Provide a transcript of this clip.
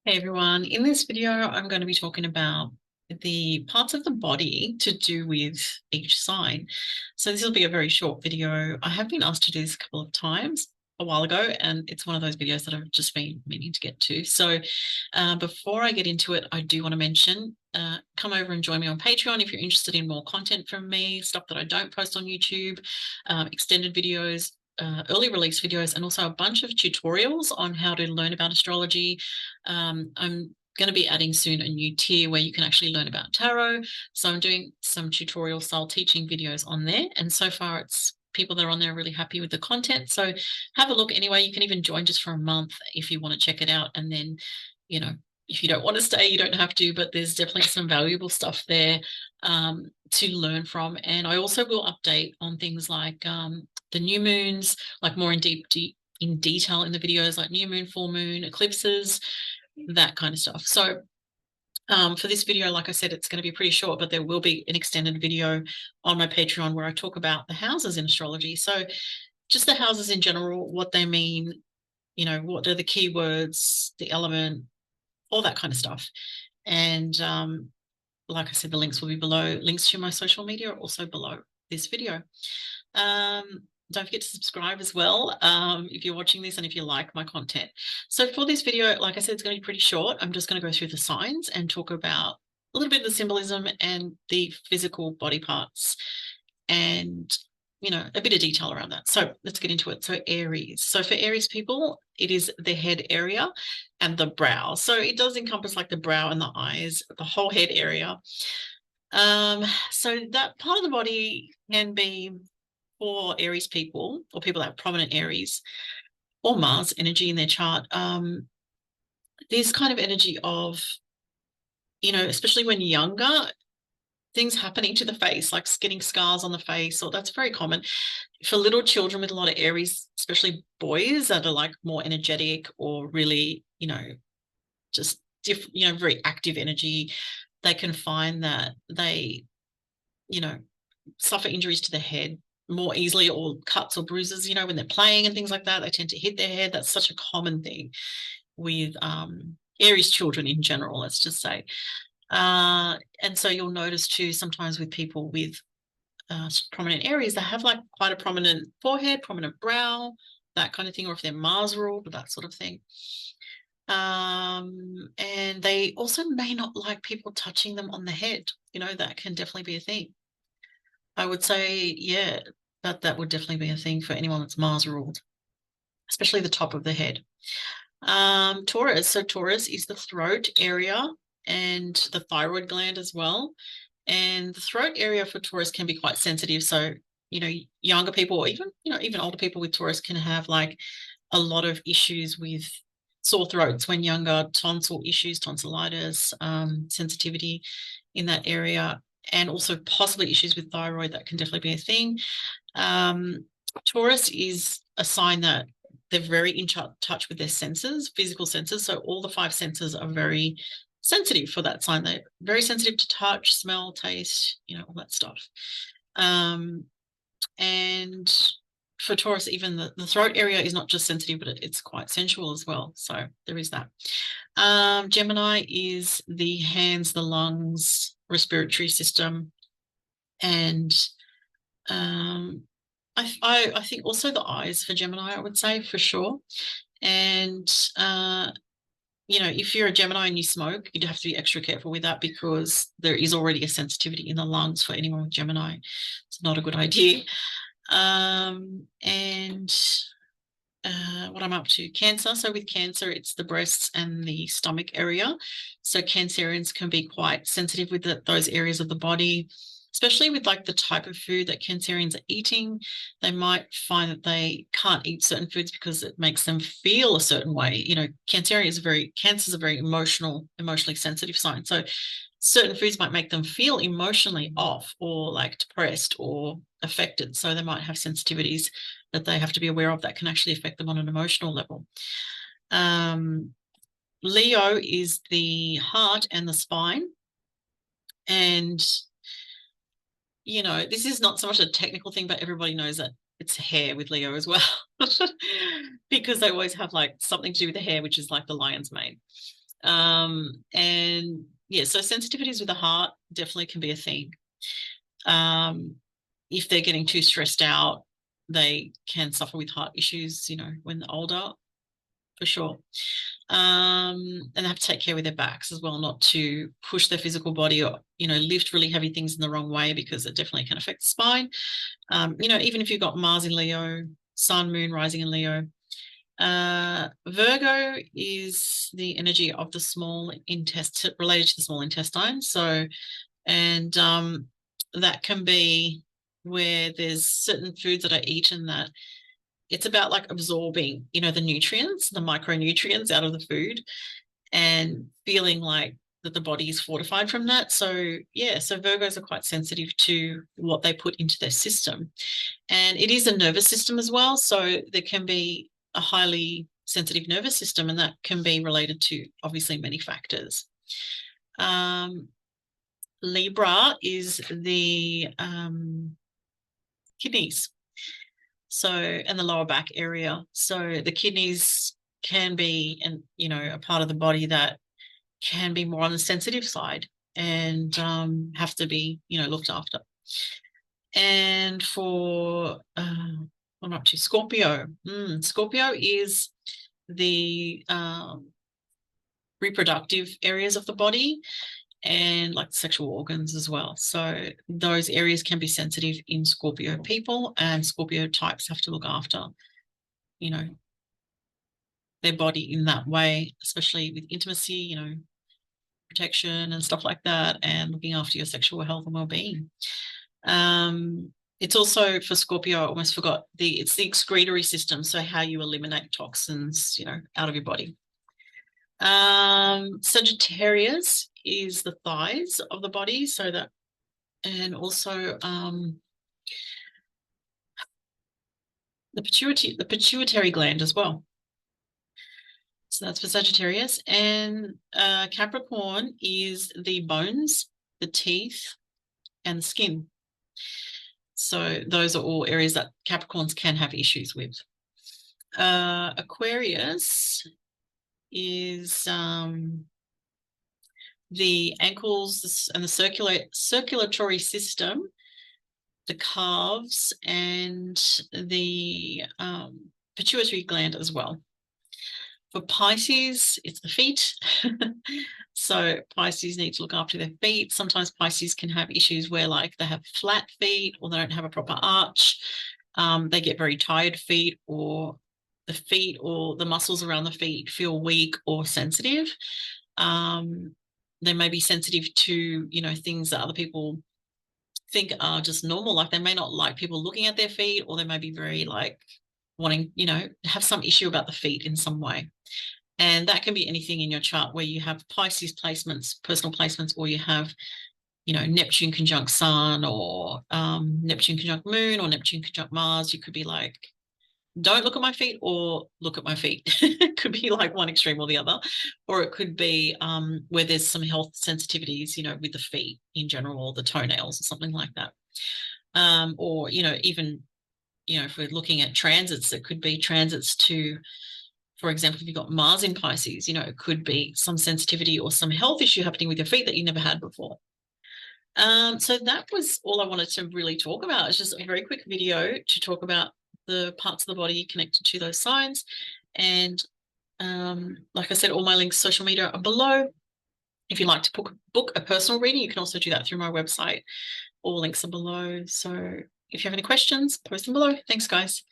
Hey everyone, in this video, I'm going to be talking about the parts of the body to do with each sign. So this will be a very short video. I have been asked to do this a couple of times a while ago, and it's one of those videos that I've just been meaning to get to. So before I get into it, I do want to mention, come over and join me on Patreon if you're interested in more content from me, stuff that I don't post on YouTube, extended videos, early release videos, and also a bunch of tutorials on how to learn about astrology. I'm going to be adding soon a new tier where you can actually learn about tarot. So I'm doing some tutorial style teaching videos on there. And so far it's people that are on there are really happy with the content. So have a look anyway. You can even join just for a month if you want to check it out. And then, you know, if you don't want to stay, you don't have to, but there's definitely some valuable stuff there to learn from. And I also will update on things like the new moons, like more in detail in the videos, like new moon, full moon, eclipses, that kind of stuff. So for this video, like I said, it's going to be pretty short, but there will be an extended video on my Patreon where I talk about the houses in astrology. So just the houses in general, what they mean, you know, what are the keywords, the element, all that kind of stuff. And like I said, the links will be below. Links to my social media are also below this video. Don't forget to subscribe as well if you're watching this and if you like my content. So for this video, like I said, it's going to be pretty short. I'm just going to go through the signs and talk about a little bit of the symbolism and the physical body parts and, you know, a bit of detail around that. So let's get into it. So Aries. So for Aries people, it is the head area and the brow. So it does encompass like the brow and the eyes, the whole head area. So that part of the body can be for Aries people or people that have prominent Aries or Mars energy in their chart. This kind of energy of, you know, especially when younger, things happening to the face, like getting scars on the face, or that's very common for little children with a lot of Aries, especially boys that are like more energetic or really, you know, just very active energy. They can find that they, you know, suffer injuries to the head more easily, or cuts or bruises, you know, when they're playing and things like that. They tend to hit their head. That's such a common thing with Aries children in general, let's just say. And so you'll notice too, sometimes with people with prominent Aries, they have like quite a prominent forehead, prominent brow, that kind of thing, or if they're Mars ruled, that sort of thing. And they also may not like people touching them on the head. You know, that can definitely be a thing. I would say, yeah, that would definitely be a thing for anyone that's Mars ruled, especially the top of the head. Taurus. So Taurus is the throat area and the thyroid gland as well. And the throat area for Taurus can be quite sensitive. So, you know, younger people, or even older people with Taurus can have like a lot of issues with sore throats when younger, tonsil issues, tonsillitis, sensitivity in that area, and also possibly issues with thyroid. That can definitely be a thing. Taurus is a sign that they're very in touch with their senses, physical senses. So all the five senses are very sensitive for that sign. They're very sensitive to touch, smell, taste, you know, all that stuff. And for Taurus, even the throat area is not just sensitive, but it's quite sensual as well. So there is that. Gemini is the hands, the lungs, respiratory system, and I think also the eyes for Gemini, I would say for sure. And you know, if you're a Gemini and you smoke, you'd have to be extra careful with that because there is already a sensitivity in the lungs for anyone with Gemini. It's not a good idea. And what I'm up to, Cancer. So with Cancer, it's the breasts and the stomach area. So Cancerians can be quite sensitive with those areas of the body, especially with like the type of food that Cancerians are eating. They might find that they can't eat certain foods because it makes them feel a certain way. You know, Cancer is a very emotionally sensitive sign. So certain foods might make them feel emotionally off or like depressed or affected. So they might have sensitivities that they have to be aware of that can actually affect them on an emotional level. Leo is the heart and the spine. And, you know, this is not so much a technical thing, but everybody knows that it's hair with Leo as well, because they always have like something to do with the hair, which is like the lion's mane. And yeah, so sensitivities with the heart definitely can be a thing. If they're getting too stressed out, they can suffer with heart issues, when they're older, for sure. And they have to take care with their backs as well, not to push their physical body or, lift really heavy things in the wrong way, because it definitely can affect the spine. Even if you've got Mars in Leo, Sun, Moon, rising in Leo. Virgo is the energy of the small intestine, related to the small intestine. So, and that can be where there's certain foods that are eaten that it's about like absorbing, the nutrients, the micronutrients out of the food, and feeling like that the body is fortified from that. So yeah, so Virgos are quite sensitive to what they put into their system. And it is a nervous system as well. So there can be a highly sensitive nervous system, and that can be related to obviously many factors. Libra is the kidneys. So, and the lower back area. So the kidneys can be, a part of the body that can be more on the sensitive side, and have to be, looked after. And for I'm up to Scorpio. Scorpio is the reproductive areas of the body, and like sexual organs as well. So those areas can be sensitive in Scorpio people, and Scorpio types have to look after, their body in that way, especially with intimacy, protection and stuff like that, and looking after your sexual health and well-being. It's also for Scorpio, I almost forgot, it's the excretory system, so how you eliminate toxins, out of your body. Sagittarius is the thighs of the body, so that, and also the pituitary gland as well. So that's for Sagittarius. And Capricorn is the bones, the teeth, and the skin. So those are all areas that Capricorns can have issues with. Aquarius is the ankles and the circulatory system, the calves, and the pituitary gland as well. For Pisces, it's the feet. So Pisces need to look after their feet. Sometimes Pisces can have issues where like they have flat feet, or they don't have a proper arch. They get very tired feet, or the feet or the muscles around the feet feel weak or sensitive. They may be sensitive to, things that other people think are just normal. Like they may not like people looking at their feet, or they may be very like wanting, have some issue about the feet in some way. And that can be anything in your chart where you have Pisces placements, personal placements, or you have, Neptune conjunct Sun, or Neptune conjunct Moon, or Neptune conjunct Mars. You could be like, don't look at my feet, or look at my feet. It could be like one extreme or the other. Or it could be where there's some health sensitivities, with the feet in general, or the toenails or something like that. Or, even, if we're looking at transits, it could be transits to, for example, if you've got Mars in Pisces, it could be some sensitivity or some health issue happening with your feet that you never had before. So that was all I wanted to really talk about. It's just a very quick video to talk about the parts of the body connected to those signs. And like I said, all my links, social media are below. If you'd like to book a personal reading, you can also do that through my website. All links are below. So if you have any questions, post them below. Thanks, guys.